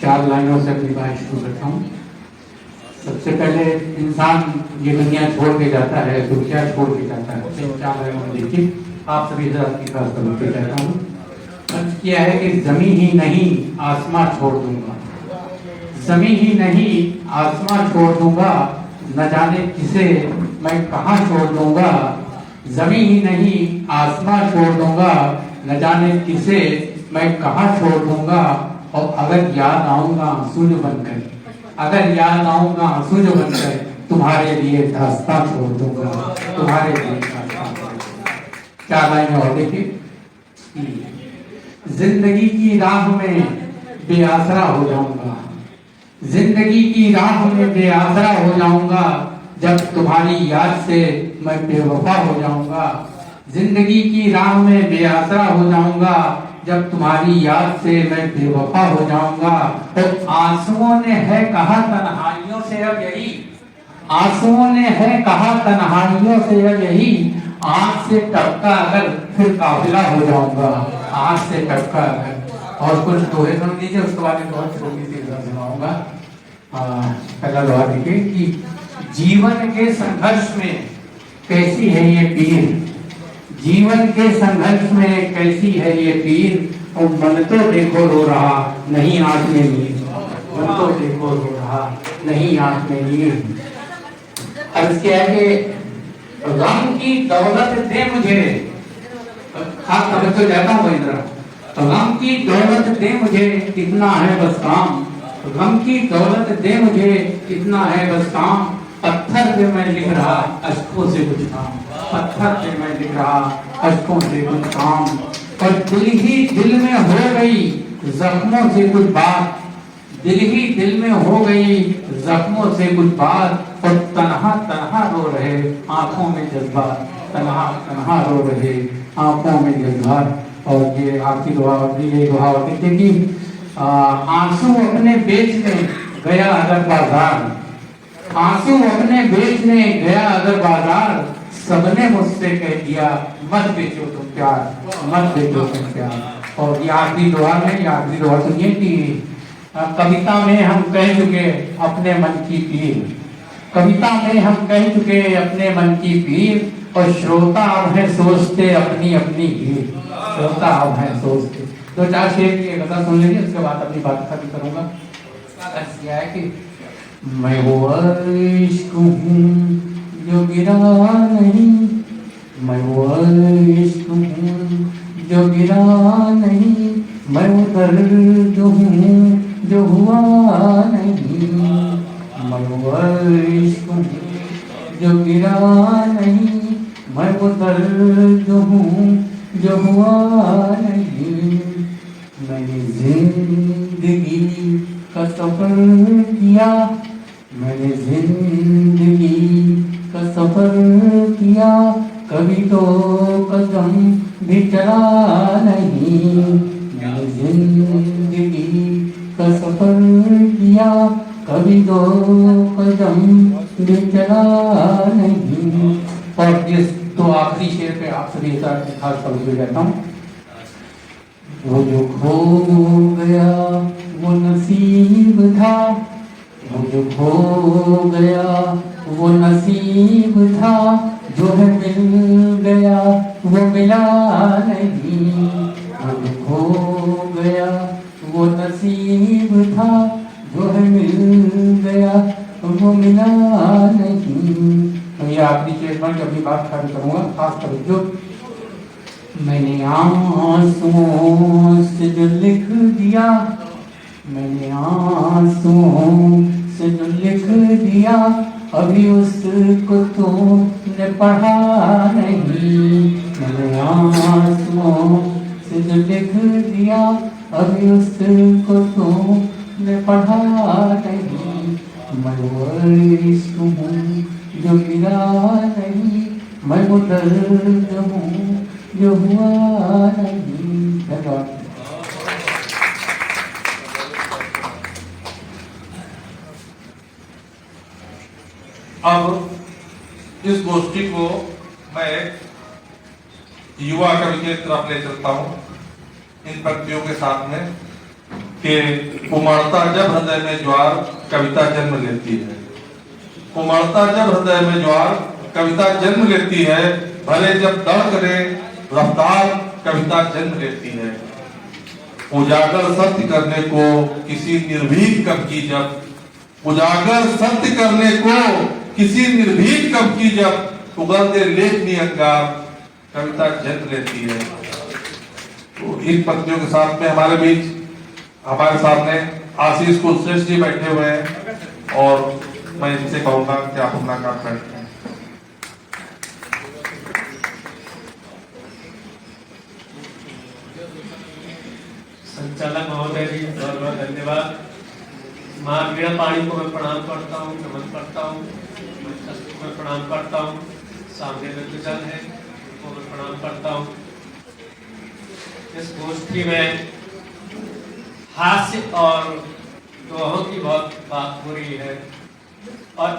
चार लाइनों से अपनी बात शुरू करता हूँ। सबसे पहले इंसान ये दुनिया छोड़ के जाता है तो क्या छोड़ के जाता है, चार लाइनों में देखिए। आप सभी की बात करूँ के कहता हूँ। अर्थ किया है कि जमीन ही नहीं आसमां छोड़ दूंगा, जमीन ही नहीं आसमां छोड़ दूंगा, न जाने किसे मैं कहाँ छोड़ दूंगा। जमीन ही नहीं आसमां छोड़ दूंगा, न जाने किसे मैं कहाँ छोड़ दूंगा। और अगर याद आऊंगा आंसू जो बनकर, अगर याद आऊंगा आंसू जो बनकर, तुम्हारे लिए दास्तां छोड़ दूंगा, तुम्हारे लिए दास्तां छोड़ दूंगा। चार लाइन और देखिए। जिंदगी की राह में बेआसरा हो जाऊंगा, जिंदगी की राह में बेआसरा हो जाऊंगा, जब तुम्हारी याद से मैं बेवफा हो जाऊंगा। जिंदगी की राह में बेआसरा हो जाऊंगा, जब तुम्हारी याद से मैं बेवफा हो जाऊंगा। तो आंसुओं ने है कहा तन्हाइयों से अब यही, आंसुओं ने है कहा तन्हाइयों से अब यही, आंख से टपका अगर फिर काफिला हो जाऊंगा, आंख से टपका अगर। और कुछ दोहे सुन लीजिए, उसके बाद में बहुत छोटी सी सुनाऊंगा। पहला दोहा देखिए कि जीवन के संघर्ष में कैसी है ये पीर, जीवन के संघर्ष में कैसी है ये पीर। और मन तो देखो रो रहा नहीं आंख में नीर, मन तो देखो रो रहा नहीं आंख में नीर। अब क्या है कि गम की दौलत दे मुझे, खास समझ तो जाता हूँ इधर। गम की दौलत दे मुझे कितना है बस काम, गम की दौलत दे मुझे कितना है बस काम। पत्थर पे मैं लिख रहा अश्कों से कुछ काम, पत्थर पे मैं लिख रहा अश्कों से कुछ काम। और दिल ही दिल में हो गई जख्मों से कुछ बात, दिल ही दिल में हो गई जख्मों से कुछ बात। और तन्हा तन्हा रो रहे आंखों में जज्बात, तन्हा तन्हा रो रहे आंखों में जज्बात। और ये आपकी दुआ, ये दुआ होती थी कि आंसू अपने बेचने गया अगर बाजार, आंसू अपने बेचने गया अगर बाजार, सबने मुझसे कह दिया मत बेचो तुम प्यार, मत बेचो तुम प्यार। और ये आखिरी दुआ में, ये आखिरी दुआ सुनिए कि कविता में हम कह चुके अपने मन की पीर, कविता में हम कह चुके अपने मन की पीर। और श्रोता अब है सोचते अपनी अपनी भीड़, श्रोता अब है सोचते। दो चार शेर की कथा सुन लीजिए, उसके बाद अपनी बात खत्म करूंगा। क्या है कि मैं वो इश्क हूँ जो गिरा नहीं, मैं वो इश्क हूँ जो गिरा नहीं, मैं वो दर्द हूँ जो हुआ नहीं, मैं वो इश्क हूँ जो गिरा नहीं, मैं वो दर्द हूँ जो हुआ नहीं। मैंने जिंदगी का सफर किया, मैंने जिंदगी का सफर किया, कभी तो कदम भी चला नहीं। मैंने जिंदगी का सफर किया, कभी तो कदम भी चला नहीं। और इस तो आखिरी शेर पे आप सभी खास तवज्जो देता हूँ। वो जो खो गया वो नसीब था, वो जो खो गया वो नसीब था, जो है मिल गया वो मिला नहीं। वो जो खो गया वो नसीब था, जो है मिल गया वो मिला नहीं। तो ये आखिरी शेर में अपनी बात खत्म करूंगा, खास तवज्जो। मैंने आंसुओं से जो लिख दिया, मैंने आंसुओं से जो लिख दिया, अभी उसको तूने पढ़ा नहीं। मैंने आंसुओं से जो लिख दिया, अभी उसको तूने पढ़ा नहीं। मैं वो इश्क हूँ जो गिरा नहीं, मैं वो दर्द हूँ जो हुआ नहीं। धन्यवाद। अब इस गोष्ठी को मैं युवा कवि की तरफ ले चलता हूँ इन पंक्तियों के साथ में। कि उमड़ता जब हृदय में ज्वार कविता जन्म लेती है। उमड़ता जब हृदय में ज्वार कविता जन्म लेती है, भले जब दौड़ करे रफ्तार कविता जन्म लेती है। उजागर सत्य करने को किसी निर्भीक कब की जब, उजागर सत्य करने को किसी निर्भीक कब की जब उगलते लेखनी अंगार कविता जन्म लेती है। तो इन पंक्तियों के साथ में हमारे बीच हमारे सामने आशीष कुलश्रेष्ठ जी बैठे हुए हैं और मैं इनसे कहूंगा कि आप अपना काम करें। संचालक महोदय जी बहुत बहुत धन्यवाद। माँ वीणा पाणी को मैं प्रणाम करता हूँ, नमन करता हूँ, मैं प्रणाम करता हूँ। सामने वृद्धजन है उनको मैं प्रणाम करता हूँ। इस गोष्ठी में हास्य और दोहों की बहुत बात हो रही है और